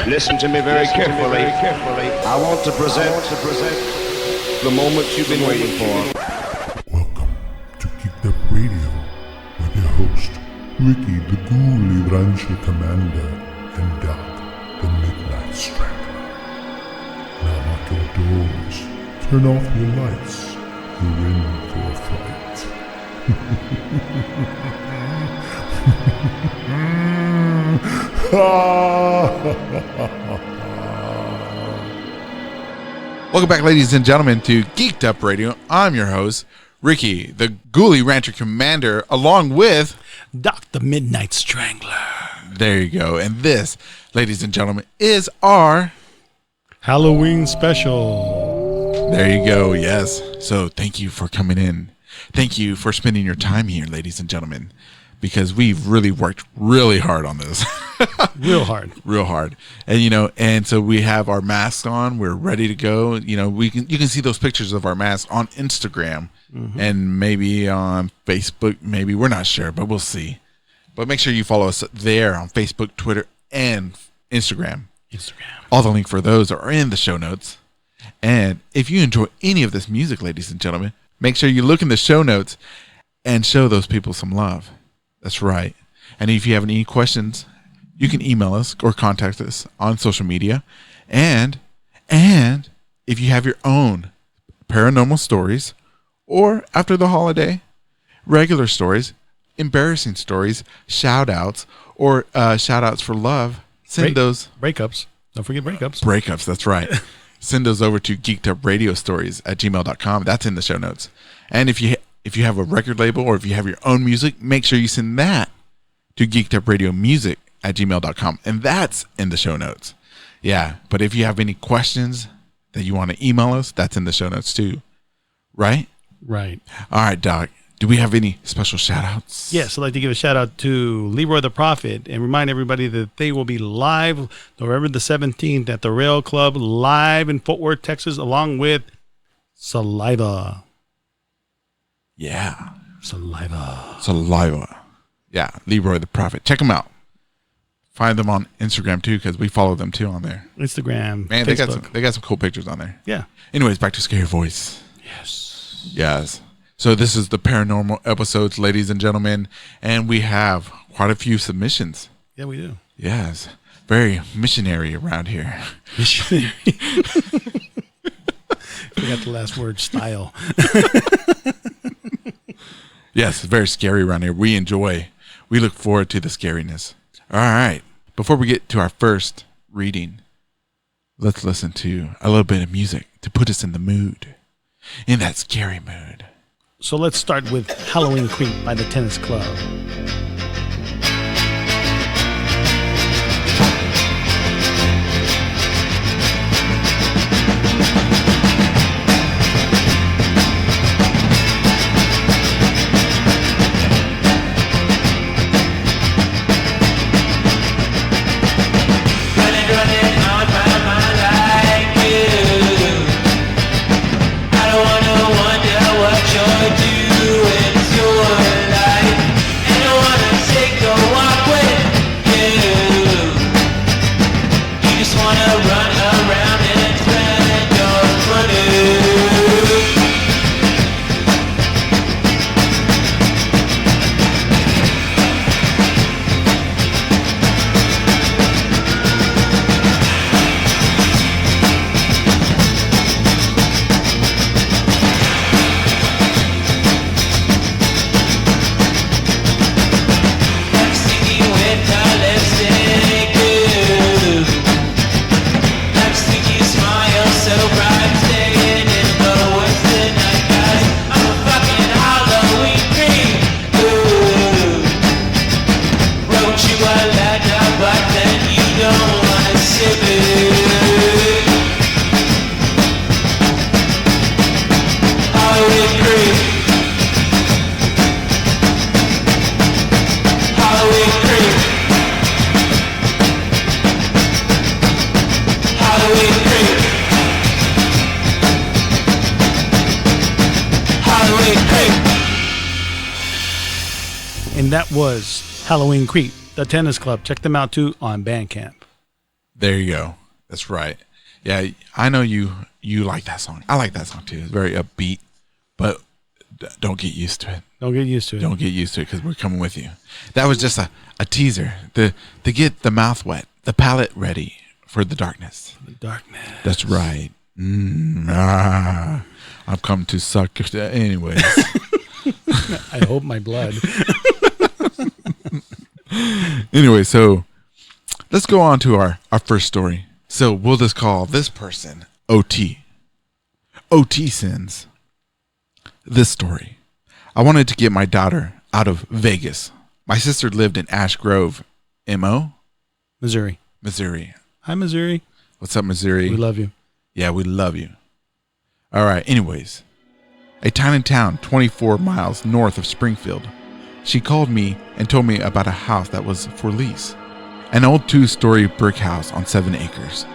Listen to me very carefully. I want to present the moments you've been waiting for. Welcome to Geekdupradio with your host, Ricky the Ghoulie Rancher Commander and Doc the Midnight Strangler. Now lock your doors, turn off your lights, you're in for a fright. Welcome back, ladies and gentlemen, to Geeked Up Radio. I'm your host, Ricky, the Ghoulie Rancher Commander, along with Doc the Midnight Strangler. There you go. And this, ladies and gentlemen, is our Halloween special. There you go. Yes. So thank you for coming in. Thank you for spending your time here, ladies and gentlemen, because we've really worked really hard on this. Real hard. Real hard. And, and so we have our masks on. We're ready to go. You can see those pictures of our masks on Instagram and maybe on Facebook. Maybe, we're not sure, but we'll see. But make sure you follow us there on Facebook, Twitter, and Instagram. All the link for those are in the show notes. And if you enjoy any of this music, ladies and gentlemen, make sure you look in the show notes and show those people some love. That's right. And if you have any questions, you can email us or contact us on social media. And if you have your own paranormal stories or after the holiday, regular stories, embarrassing stories, shout outs, or shout outs for love, send those. Breakups. Don't forget breakups. Breakups, that's right. Send those over to geekdupradiostores@gmail.com. That's in the show notes. And if you have a record label or if you have your own music, make sure you send that to geekdupradiomusic@gmail.com. And that's in the show notes. Yeah, but if you have any questions that you want to email us, that's in the show notes too. Right? Right. All right, Doc. Do we have any special shout-outs? Yes, I'd like to give a shout-out to Leroy the Prophet and remind everybody that they will be live November the 17th at the Rail Club live in Fort Worth, Texas, along with Saliva. Yeah. Saliva. Yeah, Leroy the Prophet. Check them out. Find them on Instagram too, because we follow them too on there. Instagram, man, Facebook. they got some cool pictures on there. Yeah. Anyways, back to Scary Voice. Yes. So this is the paranormal episodes, ladies and gentlemen, and we have quite a few submissions. Yeah, we do. Yes. Very missionary around here. Missionary. Forgot the last word, style. Yes, very scary around here. We look forward to the scariness. All right. Before we get to our first reading, let's listen to a little bit of music to put us in the mood, in that scary mood. So let's start with Halloween Creep by the Tennis Club. Doing your life. And that was Halloween Creep, the tennis club. Check them out too on Bandcamp. There you go. That's right. Yeah, I know you like that song. I like that song too. It's very upbeat, but don't get used to it. Don't get used to it. Don't get used to it because we're coming with you. That was just a teaser to get the mouth wet, the palate ready for the darkness. The darkness. That's right. I've come to suck. Anyways. I hope my blood. Anyway, so let's go on to our first story. So we'll just call this person OT. OT sends this story. I wanted to get my daughter out of Vegas. My sister lived in Ash Grove, MO? Missouri. Hi, Missouri. What's up, Missouri? We love you. Yeah, we love you. All right, anyways. A tiny town 24 miles north of Springfield. She called me and told me about a house that was for lease. An old 2-story brick house on 7 acres.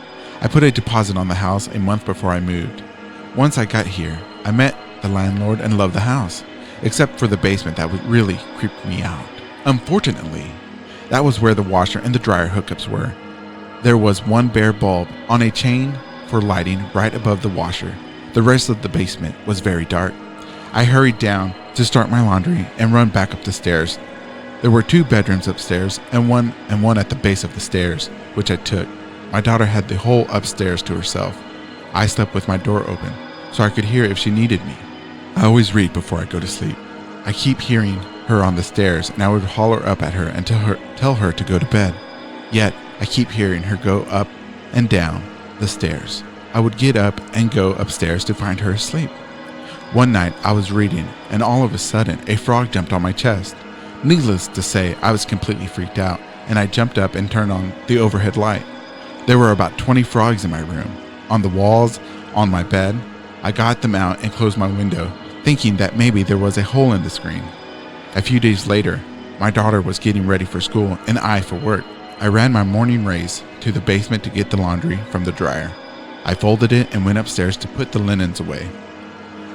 I put a deposit on the house a month before I moved. Once I got here, I met the landlord and loved the house, except for the basement that would really creep me out. Unfortunately, that was where the washer and the dryer hookups were. There was one bare bulb on a chain for lighting right above the washer. The rest of the basement was very dark. I hurried down to start my laundry and run back up the stairs. There were 2 bedrooms upstairs and one at the base of the stairs, which I took. My daughter had the whole upstairs to herself. I slept with my door open so I could hear if she needed me. I always read before I go to sleep. I keep hearing her on the stairs and I would holler up at her and tell her to go to bed. Yet I keep hearing her go up and down the stairs. I would get up and go upstairs to find her asleep. One night I was reading and all of a sudden a frog jumped on my chest. Needless to say, I was completely freaked out and I jumped up and turned on the overhead light. There were about 20 frogs in my room, on the walls, on my bed. I got them out and closed my window, thinking that maybe there was a hole in the screen. A few days later, my daughter was getting ready for school and I for work. I ran my morning race to the basement to get the laundry from the dryer. I folded it and went upstairs to put the linens away.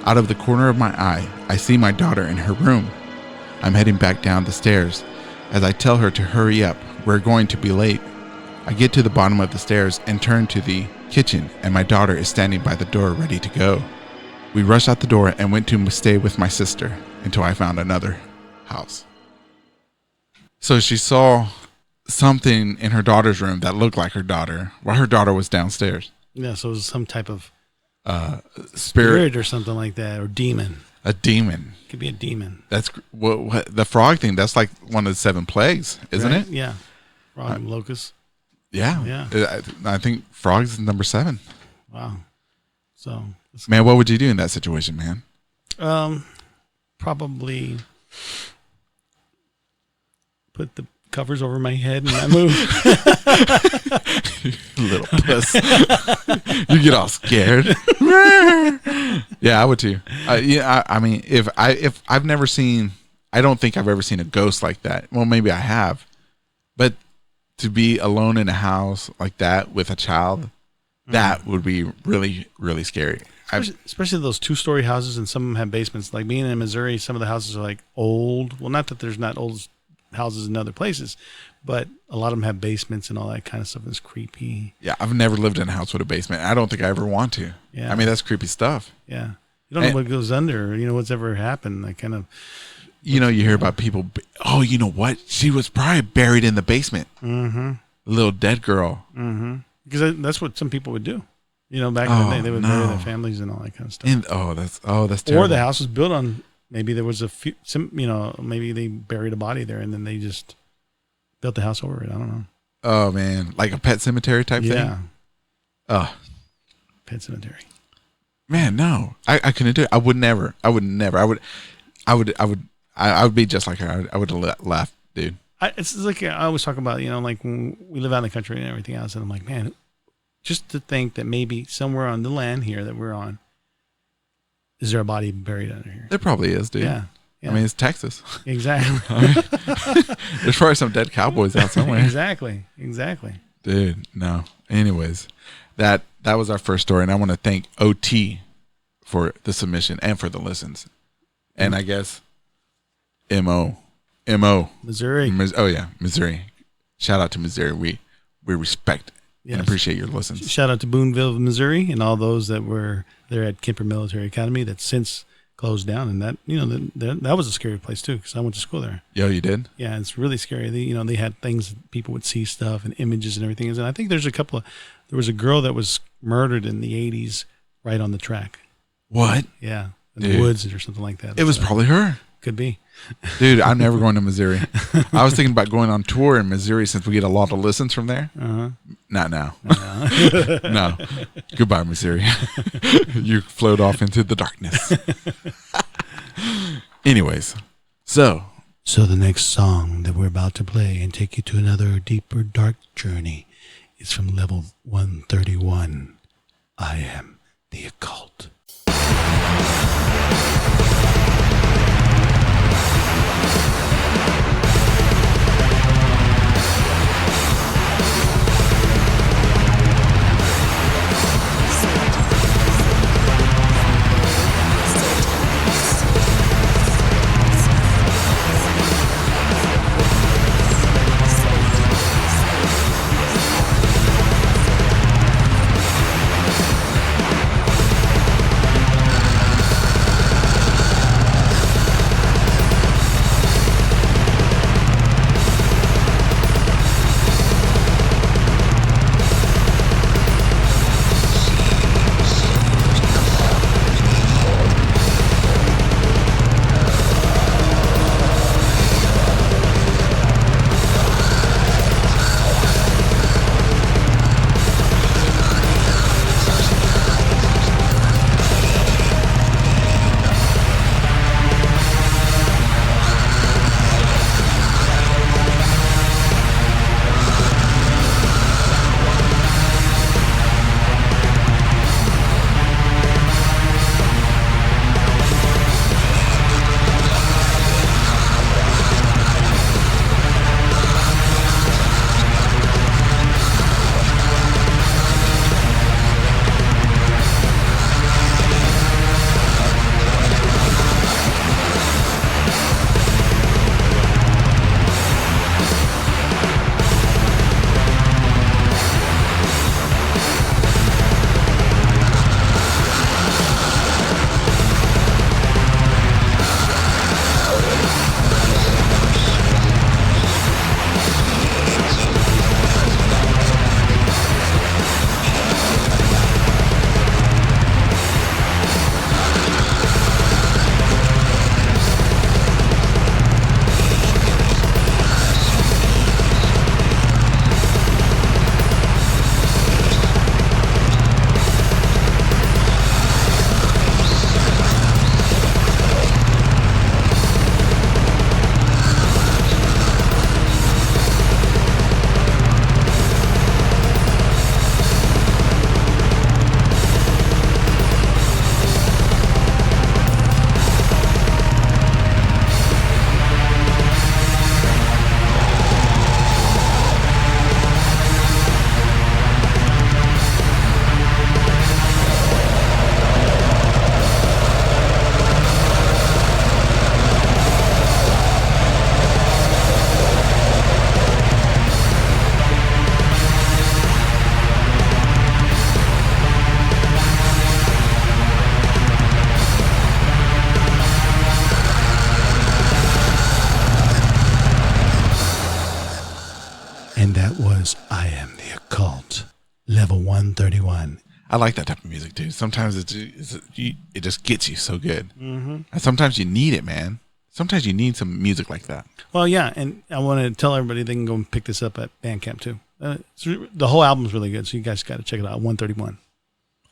Out of the corner of my eye, I see my daughter in her room. I'm heading back down the stairs. As I tell her to hurry up, we're going to be late. I get to the bottom of the stairs and turn to the kitchen, and my daughter is standing by the door ready to go. We rushed out the door and went to stay with my sister until I found another house. So she saw something in her daughter's room that looked like her daughter while her daughter was downstairs. Yeah, so it was some type of spirit or something like that, or demon. A demon. Could be a demon. That's what the frog thing. That's like one of the 7 plagues, isn't it? Yeah. Frog and locust. Yeah. I think frogs is number 7. Wow. So, man, what would you do in that situation, man? Probably put the covers over my head and not move. Little puss. You get all scared. Yeah, I would too. I mean, if I've never seen, I don't think I've ever seen a ghost like that. Well, maybe I have, but to be alone in a house like that with a child, that would be really, really scary. Especially those 2-story houses, and some of them have basements. Like being in Missouri, some of the houses are like old. Well, not that there's not old houses in other places, but a lot of them have basements and all that kind of stuff. It's creepy. Yeah, I've never lived in a house with a basement. I don't think I ever want to. Yeah, I mean, that's creepy stuff. Yeah, you don't know what goes under. You know what's ever happened. That kind of. You know, you hear about people. Oh, you know what? She was probably buried in the basement. Mm-hmm. A little dead girl. Mm-hmm. Because that's what some people would do. You know, back in the day, they would bury their families and all that kind of stuff. And that's terrible. Or the house was built on. Maybe there was maybe they buried a body there and then they just built the house over it. I don't know. Oh man, like a pet cemetery type thing. Yeah. Oh, pet cemetery. Man, no, I couldn't do it. I would never. I would be just like her. I would have laughed, dude. It's like I always talk about, like when we live out in the country and everything else, and I'm like, man, just to think that maybe somewhere on the land here that we're on, is there a body buried under here? There probably is, dude. Yeah. I mean, it's Texas. Exactly. There's probably some dead cowboys out somewhere. Exactly. Dude, no. Anyways, that was our first story, and I want to thank OT for the submission and for the listens. And I guess MO M.O. Missouri. Missouri. Shout out to Missouri. We respect and appreciate your listens. Shout out to Boonville, Missouri, and all those that were there at Kemper Military Academy that's since closed down. And that, that was a scary place too, because I went to school there. Yo, you did? Yeah, it's really scary. They had things, people would see stuff and images and everything. And I think there was a girl that was murdered in the 80s right on the track. What? Yeah, in the woods or something like that. It was probably her. Could be. Dude, I'm never going to Missouri. I was thinking about going on tour in Missouri since we get a lot of listens from there. Uh-huh. Not now. No. Goodbye, Missouri. You float off into the darkness. Anyways, so the next song that we're about to play and take you to another deeper dark journey is from level 131. I Am the Occult. And that was I Am the Occult, level 131. I like that type of music, too. Sometimes it just gets you so good. Mm-hmm. And sometimes you need it, man. Sometimes you need some music like that. Well, yeah, and I want to tell everybody they can go and pick this up at Bandcamp, too. The whole album's really good, so you guys got to check it out, 131.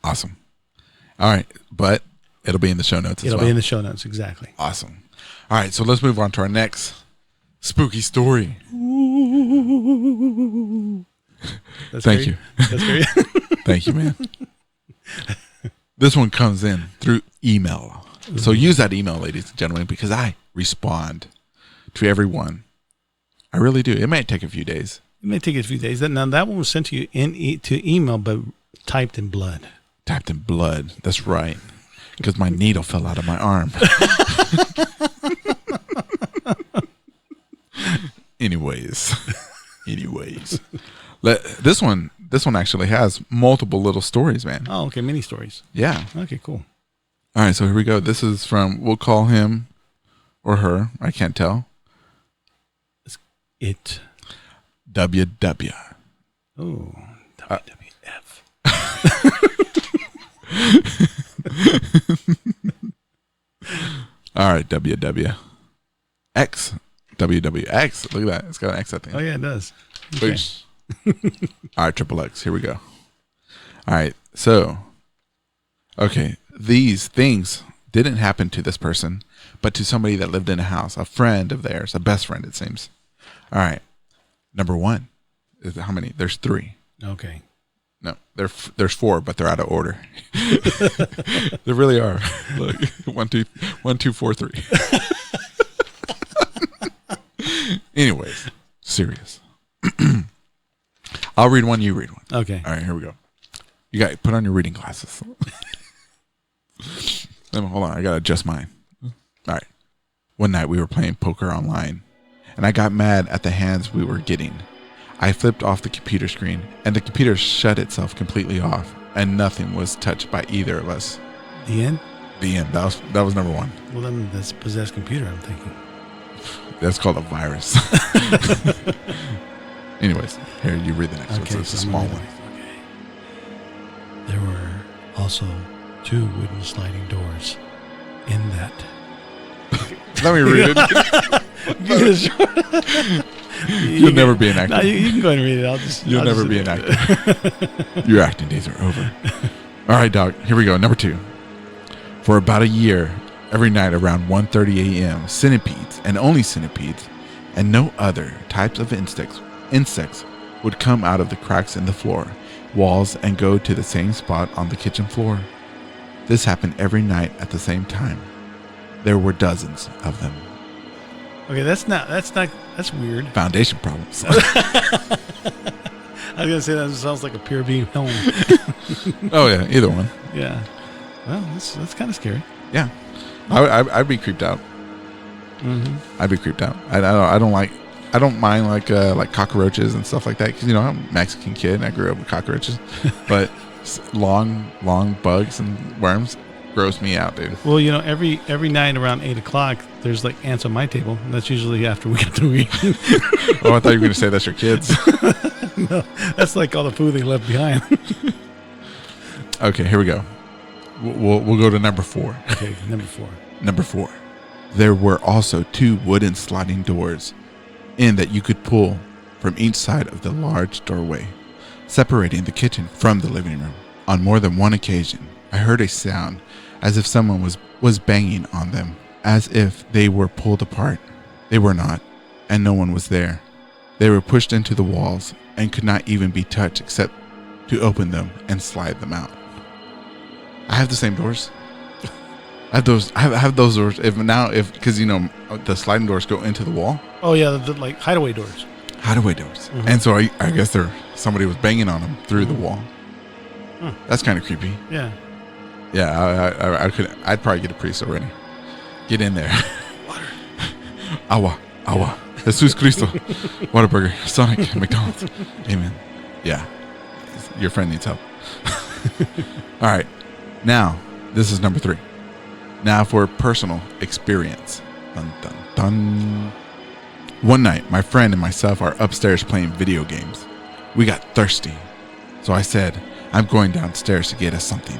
Awesome. All right, but it'll be in the show notes as well. It'll be in the show notes, exactly. Awesome. All right, so let's move on to our next spooky story. Thank you. That's great. Thank you, man. This one comes in through email. So use that email, ladies and gentlemen, because I respond to everyone. I really do. It might take a few days. It may take a few days. Now, that one was sent to you to email, but typed in blood. Typed in blood. That's right. Because my needle fell out of my arm. Anyways. This one actually has multiple little stories, man. Oh, okay. Mini stories. Yeah. Okay, cool. All right, so here we go. This is from, we'll call him or her. I can't tell. It. WW. Oh, WWF. All right, WW. X. WWX. Look at that. It's got an X at the end. Oh, yeah, it does. Okay. All right, triple X. Here we go. All right, so, okay, these things didn't happen to this person, but to somebody that lived in a house, a friend of theirs, a best friend, it seems. All right, number one. Is how many? There's 3. Okay. No, there's 4, but they're out of order. They really are. Look, 1, 2, 4, 3. Anyways, serious. I'll read one, you read one. Okay. All right, here we go. You got to put on your reading glasses. Hold on, I got to adjust mine. All right. One night we were playing poker online, and I got mad at the hands we were getting. I flipped off the computer screen, and the computer shut itself completely off, and nothing was touched by either of us. The end? The end. That was number 1. Well, then that's possessed computer, I'm thinking. That's called a virus. Anyways, here, you read the next one. It's a small one. Okay. There were also 2 wooden sliding doors in that. Let me read it. You'll never be an actor. No, you can go ahead and read it. You'll never be an actor. Your acting days are over. All right, dog. Here we go. Number 2. For about a year, every night around 1:30 a.m., centipedes, and only centipedes, and no other types of insects would come out of the cracks in the floor, walls, and go to the same spot on the kitchen floor. This happened every night at the same time. There were dozens of them. Okay, that's weird. Foundation problems. I was gonna say that sounds like a pure beam home. Oh yeah, either one. Yeah. Well, that's kind of scary. Yeah, I'd be creeped out. Mm-hmm. I'd be creeped out. I don't mind like cockroaches and stuff like that, because I'm a Mexican kid and I grew up with cockroaches, but long bugs and worms gross me out, dude. Well, every night around 8:00, there's like ants on my table. And that's usually after we get through eating. Oh, I thought you were going to say that's your kids. No, that's like all the food they left behind. Okay, here we go. We'll go to number 4. Okay, number 4. Number 4. There were also 2 wooden sliding doors in that you could pull from each side of the large doorway, separating the kitchen from the living room. On more than one occasion, I heard a sound as if someone was banging on them, as if they were pulled apart. They were not, and no one was there. They were pushed into the walls and could not even be touched except to open them and slide them out. I have the same doors. I have those doors. Because the sliding doors go into the wall. Oh yeah, the like hideaway doors. Hideaway doors. Mm-hmm. And so I guess somebody was banging on them through the wall. Huh. That's kind of creepy. Yeah. Yeah, I'd probably get a priest already. Get in there. Water. Agua. Jesus Cristo. Whataburger. Sonic. McDonald's. Amen. Yeah. Your friend needs help. All right. Now, this is number 3. Now for personal experience. Dun, dun, dun. One night, my friend and myself are upstairs playing video games. We got thirsty. So I said, I'm going downstairs to get us something.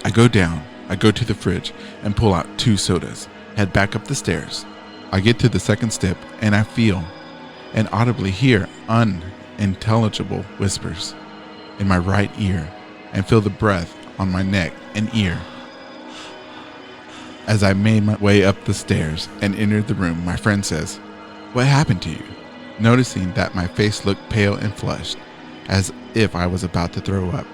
I go down, I go to the fridge and pull out 2 sodas, head back up the stairs. I get to the second step and I feel and audibly hear unintelligible whispers in my right ear and feel the breath on my neck and ear. As I made my way up the stairs and entered the room, my friend says, "What happened to you?" Noticing that my face looked pale and flushed, as if I was about to throw up.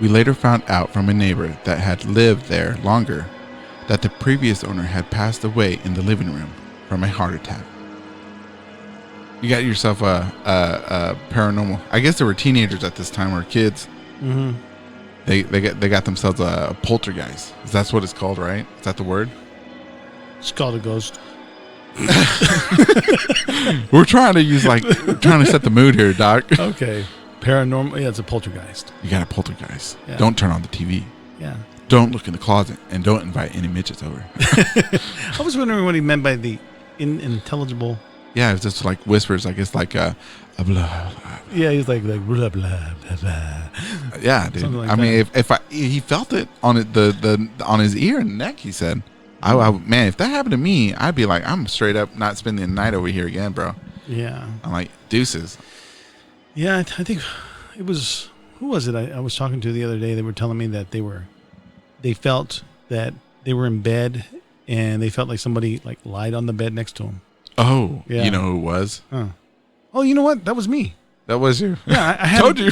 We later found out from a neighbor that had lived there longer that the previous owner had passed away in the living room from a heart attack. You got yourself a paranormal. I guess they were teenagers at this time, or kids. Mm-hmm. They got themselves a poltergeist. That's what it's called, right? Is that the word? It's called a ghost. We're trying to set the mood here, Doc. Okay. Paranormal. Yeah, it's a poltergeist. You got a poltergeist. Yeah. Don't turn on the TV. Yeah. Don't look in the closet, and don't invite any midgets over. I was wondering what he meant by the unintelligible. Yeah, it's just like whispers. Like it's like a blah, blah. Yeah, he's like blah blah blah blah. Yeah, dude. Something like I mean, if he felt it on it the on his ear and neck, he said, man, if that happened to me, I'd be like, I'm straight up not spending the night over here again, bro. Yeah. I'm like, deuces. Yeah, I think it was, who was it I was talking to the other day? They were telling me that they felt that they were in bed and they felt like somebody like lied on the bed next to them. Oh, Yeah. You know who it was? Huh. Oh, you know what? That was me. That was you. Yeah, I had Told you.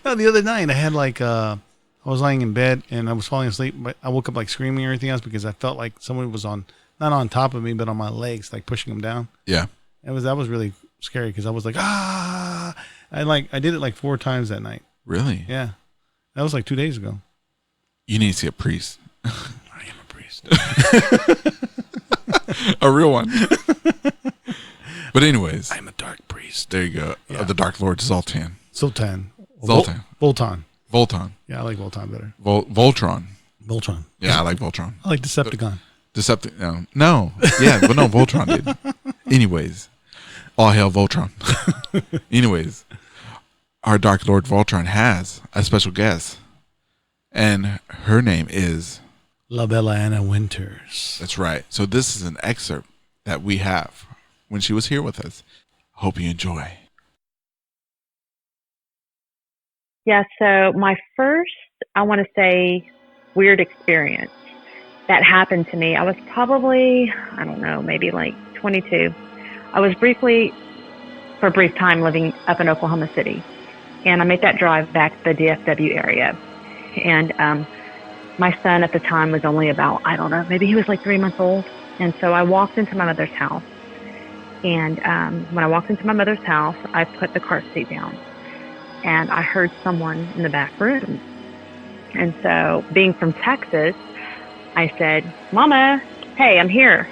No, the other night I had like I was lying in bed and I was falling asleep, but I woke up like screaming or anything else because I felt like someone was not on top of me, but on my legs, like pushing them down. Yeah. That was really scary because I was like, I did it like 4 times that night. Really? Yeah. That was like 2 days ago. You need to see a priest. I am a priest. A real one. But anyways. I'm a dark priest. There you go. Yeah. Of the Dark Lord Zoltan. Zoltan. Zoltan. Voltan. Voltan. Yeah, I like Voltan better. Voltron. Voltron. Yeah, I like Voltron. I like Decepticon. No. Yeah, but no, Voltron did. Anyways. All hail Voltron. Anyways. Our Dark Lord Voltron has a special guest. And her name is... La Bella Anna Winters. That's right. So this is an excerpt that we have when she was here with us. Hope you enjoy. Yeah, so my first, I want to say, weird experience that happened to me, I was probably, I don't know, maybe like 22. I was for a brief time, living up in Oklahoma City. And I made that drive back to the DFW area. And my son at the time was only about, I don't know, maybe he was like 3 months old. And so I walked into my mother's house. And when I walked into my mother's house, I put the car seat down. And I heard someone in the back room. And so, being from Texas, I said, Mama, hey, I'm here.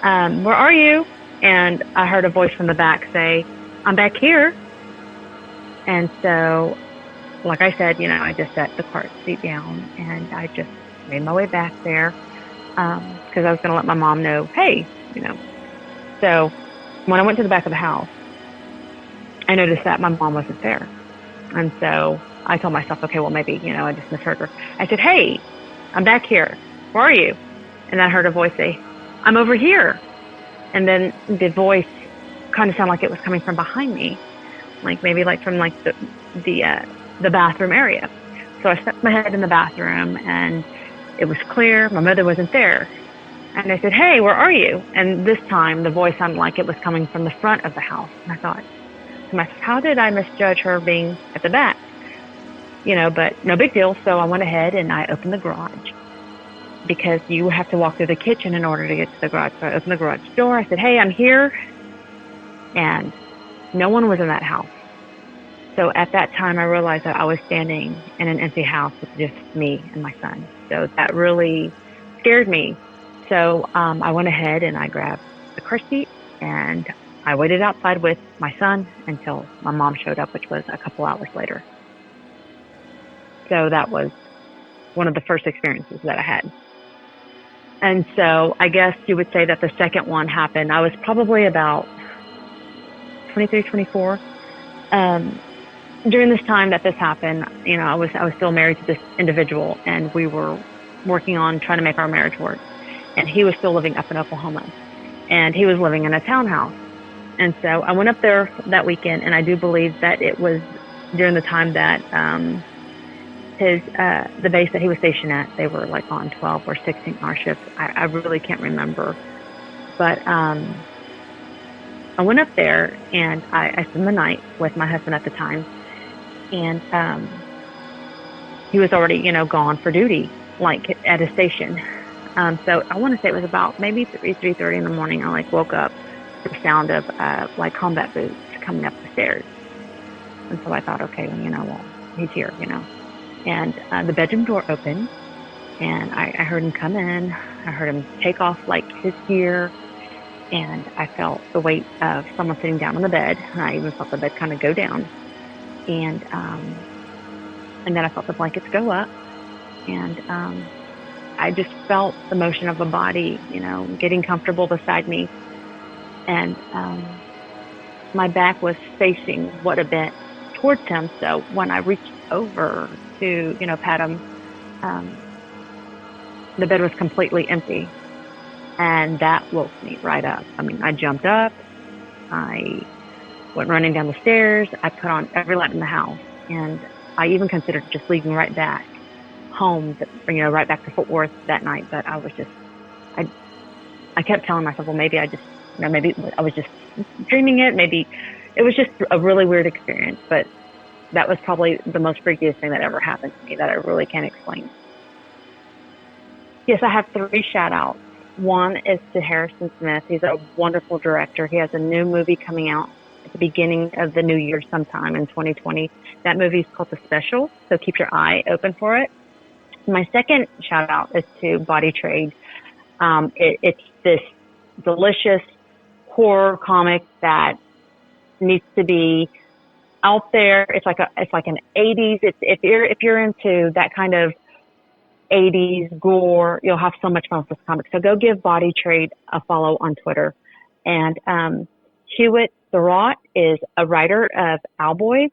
Where are you? And I heard a voice from the back say, I'm back here. And so, like I said, I just set the car seat down and I just made my way back there because I was going to let my mom know, hey, So, when I went to the back of the house, I noticed that my mom wasn't there. And so I told myself, okay, well, maybe, I just misheard her. I said, hey, I'm back here. Where are you? And I heard a voice say, I'm over here. And then the voice kind of sounded like it was coming from behind me, like maybe like from like the bathroom area. So I stuck my head in the bathroom and it was clear. My mother wasn't there. And I said, hey, where are you? And this time the voice sounded like it was coming from the front of the house. And I thought, how did I misjudge her being at the back? But no big deal. So I went ahead and I opened the garage because you have to walk through the kitchen in order to get to the garage. So I opened the garage door. I said, hey, I'm here. And no one was in that house. So at that time, I realized that I was standing in an empty house with just me and my son. So that really scared me. So I went ahead and I grabbed the car seat and I waited outside with my son until my mom showed up, which was a couple hours later. So that was one of the first experiences that I had. And so I guess you would say that the second one happened. I was probably about 23, 24. During this time that this happened, I was still married to this individual, and we were working on trying to make our marriage work. And he was still living up in Oklahoma, and he was living in a townhouse. And so I went up there that weekend, and I do believe that it was during the time that the base that he was stationed at, they were like on 12 or 16-hour shifts. I really can't remember. But I went up there, and I spent the night with my husband at the time. And he was already, gone for duty, like at a station. So I want to say it was about maybe 3:30 in the morning. I woke up to the sound of combat boots coming up the stairs. And so I thought, okay, well, he's here, And the bedroom door opened, And I heard him come in. I heard him take off like his gear, and I felt the weight of someone sitting down on the bed. And I even felt the bed kind of go down, and then I felt the blankets go up, and I just felt the motion of a body, getting comfortable beside me, and my back was facing what had been towards him. So when I reached over to, pat him, the bed was completely empty. And that woke me right up. I mean, I jumped up. I went running down the stairs. I put on every light in the house. And I even considered just leaving right back home, right back to Fort Worth that night. But I was just, I kept telling myself, well, maybe I just, maybe I was just dreaming it. Maybe it was just a really weird experience. But that was probably the most freakiest thing that ever happened to me that I really can't explain. Yes, I have 3 shout outs. One is to Harrison Smith. He's a wonderful director. He has a new movie coming out at the beginning of the new year sometime in 2020. That movie is called The Special, so keep your eye open for it. My second shout out is to Body Trade. It's this delicious horror comic that needs to be out there. It's like an 80s. If you're into that kind of 80s gore, you'll have so much fun with this comic. So go give Body Trade a follow on Twitter. And Hewitt Thurrott is a writer of Owlboy.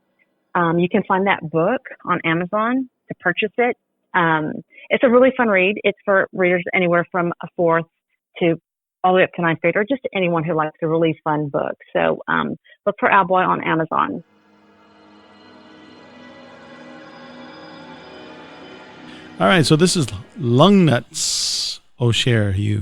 You can find that book on Amazon to purchase it. It's a really fun read. It's for readers anywhere from a 4th to all the way up to 9th grade, or just anyone who likes a really fun book. So look for Owlboy on Amazon. All right, so this is Lung Nuts. Oh, share you.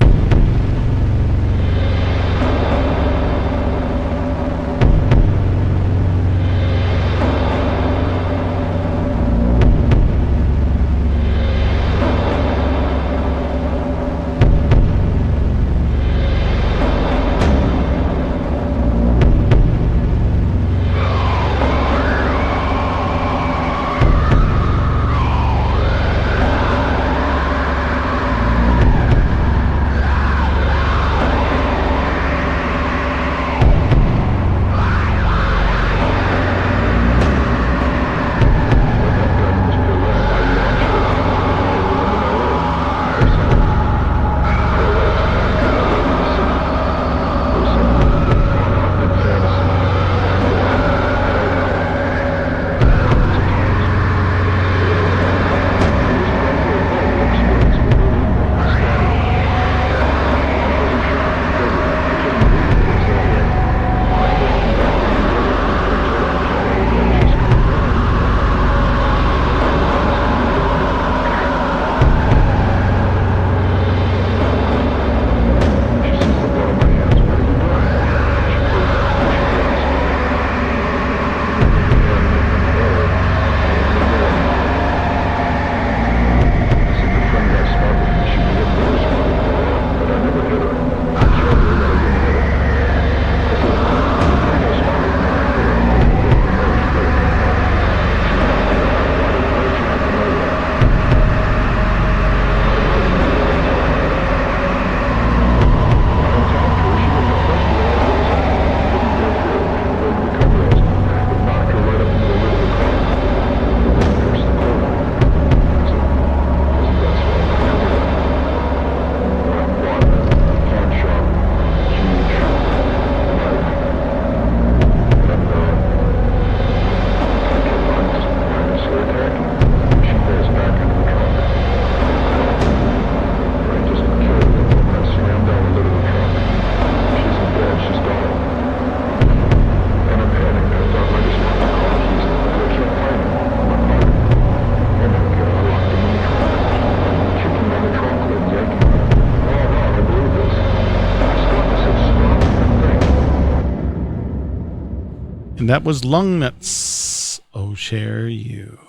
And that was Lung Nuts. Oh, share you.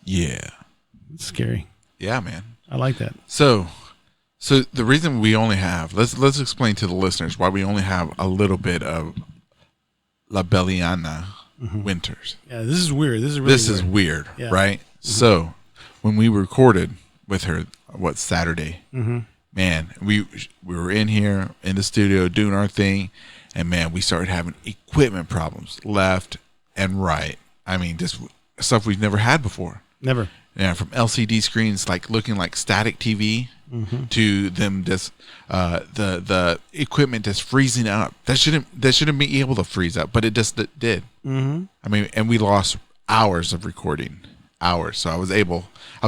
Yeah. It's scary. Yeah, man. I like that. So the reason we only have, let's explain to the listeners why we only have a little bit of La Belliana Winters. Yeah, this is weird. This is really weird, Yeah. right? So when we recorded with her, Saturday. Mm-hmm. Man, we were in here in the studio doing our thing, and man, we started having equipment problems left and right. I mean, just stuff we've never had before. Never. Yeah, from LCD screens like looking like static TV to them just the equipment just freezing up. That shouldn't be able to freeze up, but it just did. Mm-hmm. I mean, and we lost hours of recording. Hours. So I was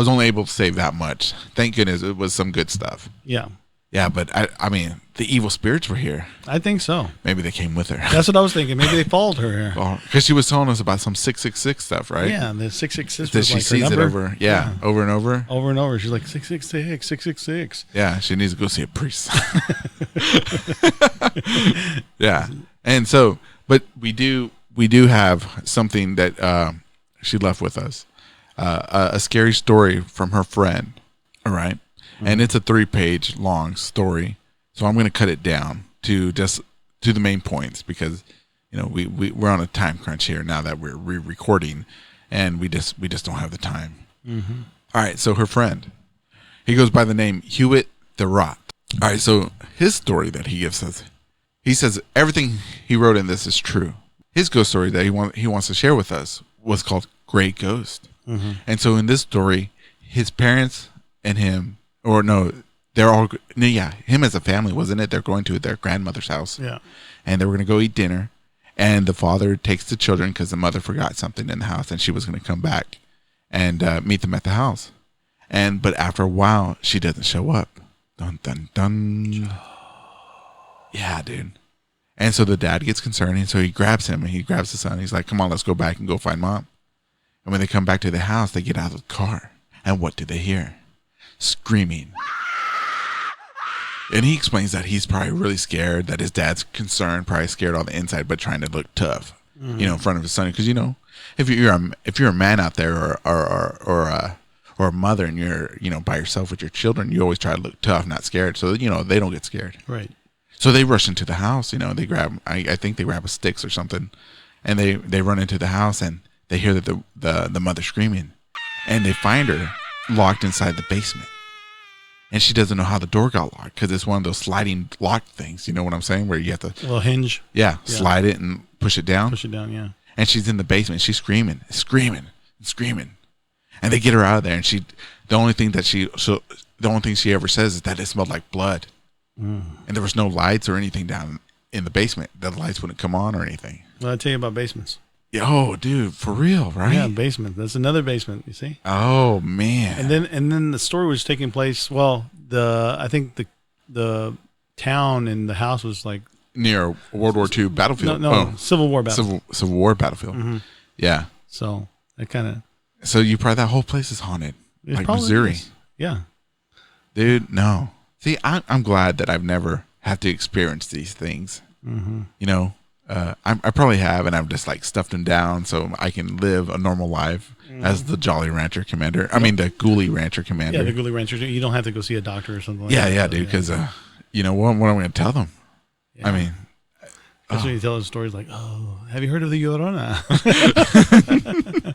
only able to save that much. Thank goodness it was some good stuff. Yeah. Yeah, but I mean, the evil spirits were here. I think so. Maybe they came with her. That's what I was thinking. Maybe they followed her here. Because she was telling us about some 666 stuff, right? Yeah, the 666 that was she like sees her it number. over and over. Over and over. She's like 666, 666. Yeah, she needs to go see a priest. Yeah. And so, but we do have something that she left with us. A scary story from her friend. All right. And it's a 3-page long story. So I'm going to cut it down to just to the main points because, you know, we're on a time crunch here now that we're re-recording and we just don't have the time. Mm-hmm. All right. So her friend, he goes by the name Hewitt the Rot. All right. So his story that he gives us, he says everything he wrote in this is true. His ghost story that he wants to share with us was called Great Ghost. Mm-hmm. And so in this story, his parents and him, or no, him as a family, wasn't it? They're going to their grandmother's house. Yeah. And they were going to go eat dinner. And the father takes the children because the mother forgot something in the house and she was going to come back and meet them at the house. But after a while, she doesn't show up. Dun, dun, dun. Yeah, dude. And so the dad gets concerned. And so he grabs him and he grabs the son. He's like, come on, let's go back and go find mom. And when they come back to the house, they get out of the car. And what do they hear? Screaming. And he explains that he's probably really scared, that his dad's concerned, probably scared on the inside, but trying to look tough, you know, in front of his son. Because, you know, if you're a man out there or a mother and you're, you know, by yourself with your children, you always try to look tough, not scared. So, you know, they don't get scared. Right. So they rush into the house, you know, they grab, I think they grab a sticks or something, and they run into the house and they hear that the mother screaming, and they find her locked inside the basement. And she doesn't know how the door got locked because it's one of those sliding lock things. You know what I'm saying? Where you have to... A little hinge. Yeah, slide it and push it down. Push it down, yeah. And she's in the basement. She's screaming. And they get her out of there. And the only thing she ever says is that it smelled like blood. Mm. And there was no lights or anything down in the basement. The lights wouldn't come on or anything. Well, I'll tell you about basements. Oh, dude, for real, right? Yeah, basement. That's another basement, you see? Oh, man. And then the story was taking place, well, I think the town and the house was like near World War II battlefield. No, Civil War battlefield. Civil War battlefield. Mm-hmm. Yeah. So that kind of... So that whole place is haunted. Like Missouri. Is. Yeah. Dude, no. See, I'm glad that I've never had to experience these things. Mm-hmm. You know? I probably have, and I've just like stuffed them down so I can live a normal life as the Jolly Rancher Commander. Yep. I mean, the Ghoulie Rancher Commander. Yeah, the Ghoulie Rancher. You don't have to go see a doctor or something like that. Yeah, dude, because, you know, what am I going to tell them? Yeah. I mean... That's when you tell the stories like, oh, have you heard of the Llorona?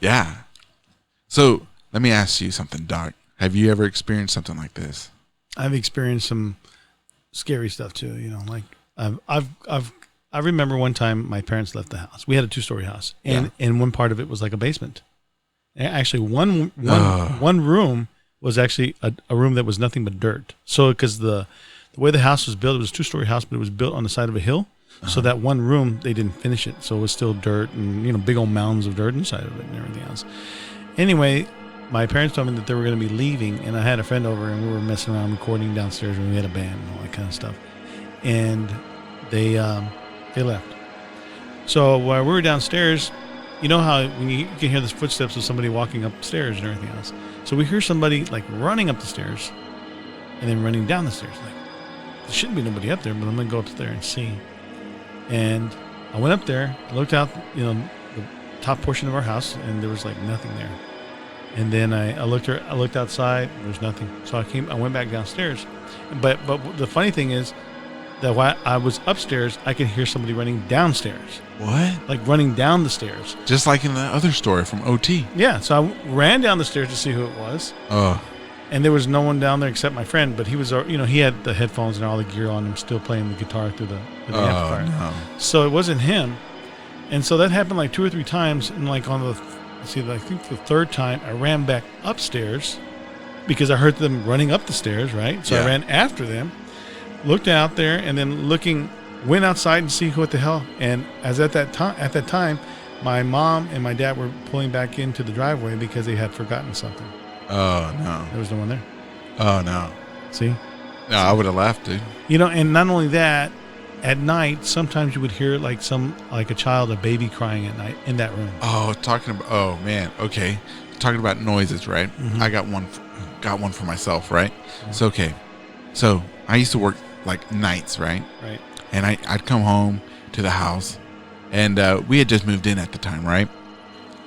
Yeah. So, let me ask you something, Doc. Have you ever experienced something like this? I've experienced some scary stuff, too. You know, like, I remember one time my parents left the house. We had a 2-story house, and one part of it was like a basement. And actually, one room was actually a room that was nothing but dirt. So, because the way the house was built, it was a 2-story house, but it was built on the side of a hill. Uh-huh. So that one room, they didn't finish it. So it was still dirt and, you know, big old mounds of dirt inside of it and everything else. Anyway, my parents told me that they were going to be leaving, and I had a friend over, and we were messing around recording downstairs, and we had a band and all that kind of stuff. And they left. So while we were downstairs, you know how when you can hear the footsteps of somebody walking upstairs and everything else. So we hear somebody like running up the stairs and then running down the stairs. Like, there shouldn't be nobody up there, but I'm going to go up there and see. And I went up there, looked out, you know, the top portion of our house, and there was like nothing there. And then I looked outside, there was nothing. So I went back downstairs. But the funny thing is, that while I was upstairs, I could hear somebody running downstairs, What? like running down the stairs. Just like in the other story from OT. Yeah, so I ran down the stairs to see who it was, Oh, and there was no one down there except my friend. But he was, he had the headphones and all the gear on him, still playing the guitar through the amplifier. no. So it wasn't him, and so that happened like 2 or 3 times. And like on the, I think the third time, I ran back upstairs because I heard them running up the stairs. Right, so I Yeah. ran after them, looked out there, and then went outside and see what the hell. And as at that time, my mom and my dad were pulling back into the driveway because they had forgotten something. Oh, no. There was no one there. Oh, no. See, No, I would have left, dude. and not only that, at night sometimes you would hear like a baby crying at night in that room. Oh, oh, man. Okay. Talking about noises, right? Mhm. I got one for myself, right? So, okay. So I used to work like nights, right? Right. And I'd come home to the house, and we had just moved in at the time, right?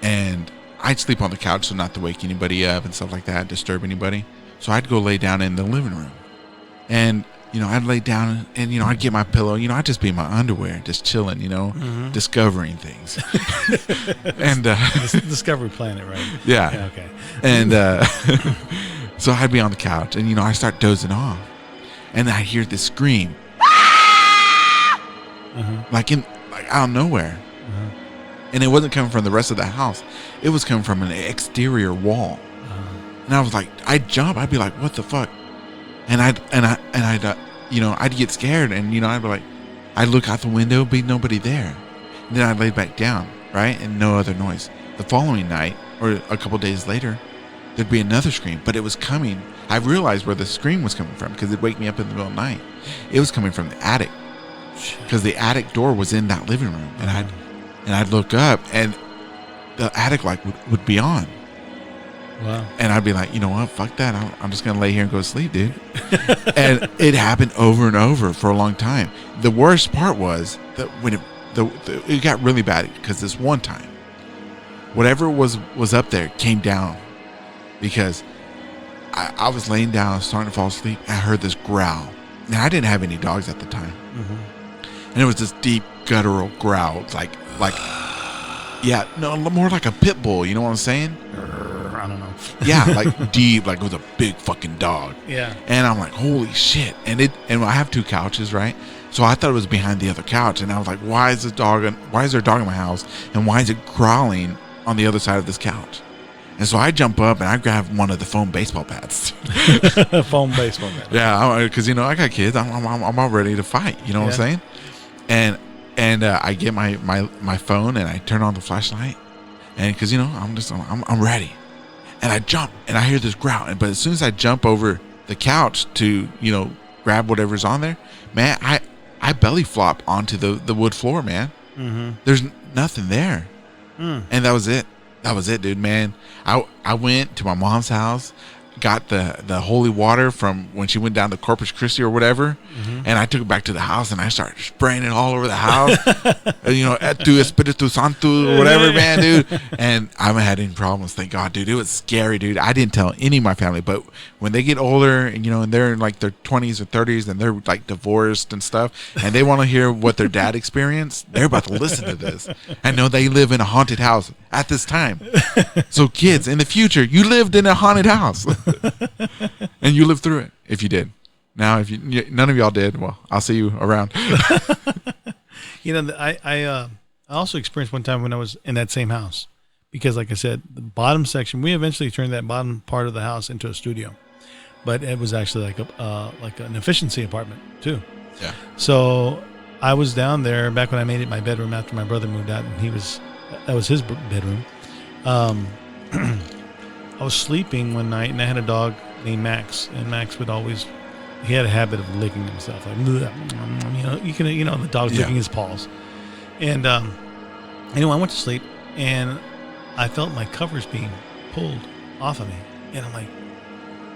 And I'd sleep on the couch so not to wake anybody up and stuff like that, disturb anybody. So I'd go lay down in the living room, and I'd lay down and I'd get my pillow. I'd just be in my underwear, just chilling, discovering things. And Discovery Planet, right? yeah, Okay. and so I'd be on the couch, and I start dozing off, and I hear this scream, like out of nowhere, and it wasn't coming from the rest of the house. It was coming from an exterior wall, and I was like, I'd jump. I'd be like, what the fuck? And I'd get scared, and I'd be like, I'd look out the window, be nobody there, and then I'd lay back down, right, and no other noise. The following night, or a couple days later, there'd be another scream, but it was coming. I realized where the scream was coming from because it'd wake me up in the middle of the night. It was coming from the attic, because the attic door was in that living room, and I'd look up, and the attic light would be on. Wow. And I'd be like, you know what? Fuck that. I'm just going to lay here and go to sleep, dude. And it happened over and over for a long time. The worst part was that when it got really bad, because this one time, whatever was up there came down, because I was laying down, starting to fall asleep, and I heard this growl. Now, I didn't have any dogs at the time. And it was this deep, guttural growl, more like a pit bull. You know what I'm saying? I don't know. Yeah, like deep, like it was a big fucking dog. Yeah. And I'm like, holy shit. And I have 2 couches, right? So I thought it was behind the other couch, and I was like, why is there a dog in my house, and why is it growling on the other side of this couch? And so I jump up and I grab one of the foam baseball bats. Foam baseball bat. Yeah, because I got kids. I'm all ready to fight. You know what I'm saying? And I get my phone, and I turn on the flashlight, and because I'm ready, and I jump, and I hear this growl. But as soon as I jump over the couch to grab whatever's on there, man, I belly flop onto the wood floor, man. There's nothing there, and that was it. That was it, dude, man. I went to my mom's house, got the holy water from when she went down to Corpus Christi or whatever, and I took it back to the house, and I started spraying it all over the house. Tu Espiritu Santo or whatever, man, dude. And I haven't had any problems, thank God, dude. It was scary, dude. I didn't tell any of my family, but when they get older and and they're in like their 20s or 30s, and they're like divorced and stuff, and they want to hear what their dad experienced, they're about to listen to this. I know they live in a haunted house at this time. So kids, in the future, you lived in a haunted house. And you lived through it, if you did. Now, if none of y'all did, well, I'll see you around. I also experienced one time when I was in that same house, because like I said, the bottom section, we eventually turned that bottom part of the house into a studio, but it was actually like an efficiency apartment too. Yeah. So I was down there back when I made it my bedroom after my brother moved out, and that was his bedroom. I was sleeping one night, and I had a dog named Max, and Max he had a habit of licking himself, like, the dog's licking his paws. And anyway, I went to sleep, and I felt my covers being pulled off of me, and I'm like,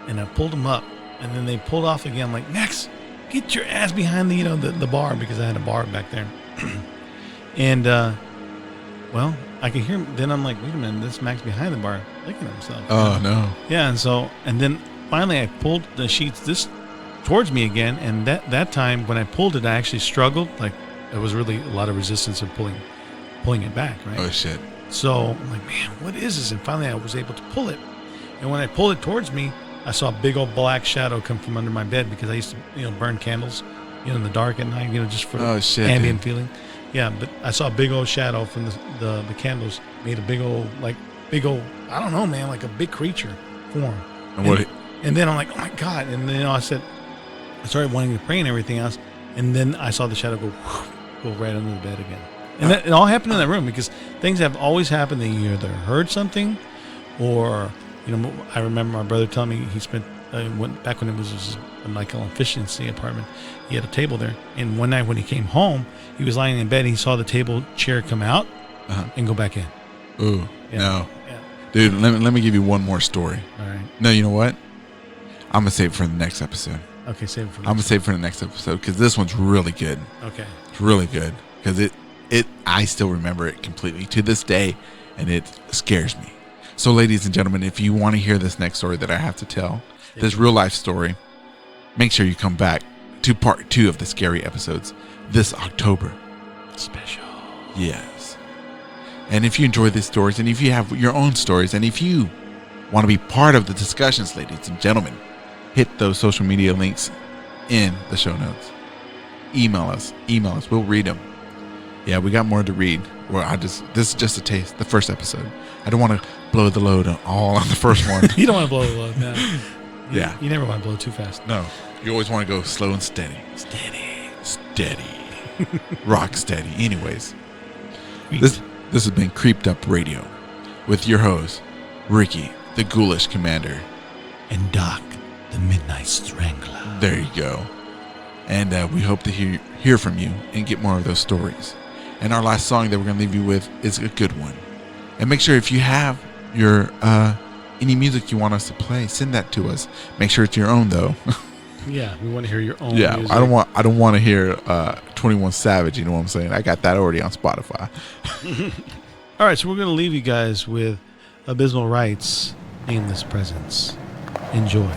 and I pulled them up, and then they pulled off again. I'm like, Max, get your ass behind the bar, because I had a bar back there. And well, I could hear him. Then I'm like, wait a minute, this Max behind the bar licking himself. Oh no. Yeah, and then finally I pulled the sheets this towards me again. And that time when I pulled it, I actually struggled. Like there was really a lot of resistance in pulling it back, right? Oh shit. So I'm like, man, what is this? And finally I was able to pull it. And when I pulled it towards me, I saw a big old black shadow come from under my bed, because I used to, burn candles, in the dark at night, just for ambient feeling. Yeah, but I saw a big old shadow from the candles, made a big old, I don't know, man, like a big creature form. And then I'm like, oh my God. And then I started wanting to pray and everything else. And then I saw the shadow go right under the bed again. And it all happened in that room, because things have always happened that you either heard something or, I remember my brother telling me he spent, back when it was a Michael efficiency apartment, he had a table there. And one night when he came home, he was lying in bed and he saw the table chair come out and go back in. Ooh, yeah. No. Yeah. Dude, let me give you one more story. All right. No, you know what? I'm going to save it for the next episode. Okay, save it for I'm going to save it for the next episode, because this one's really good. Okay. It's really good, because I still remember it completely to this day, and it scares me. So, ladies and gentlemen, if you want to hear this next story that I have to tell, this real life story, make sure you come back to part 2 of the scary episodes this October. Special. Yes. And if you enjoy these stories, and if you have your own stories, and if you want to be part of the discussions, ladies and gentlemen, hit those social media links in the show notes. Email us. We'll read them. Yeah, we got more to read. This is just a taste, the first episode. I don't want to blow the load all on the first one. You don't want to blow the load, no. Yeah. You never want to blow too fast. No. You always want to go slow and steady. Steady. Rock steady. Anyways. This has been Creeped Up Radio with your host, Ricky, the Ghoulish Commander. And Doc, the Midnight Strangler. There you go. And we hope to hear from you and get more of those stories. And our last song that we're going to leave you with is a good one. And make sure if you have your any music you want us to play, send that to us. Make sure it's your own, though. Yeah, we want to hear your own music. I don't want to hear 21 Savage, you know what I'm saying? I got that already on Spotify. All right, so we're going to leave you guys with Abysmal Rights, Nameless Presence. Enjoy.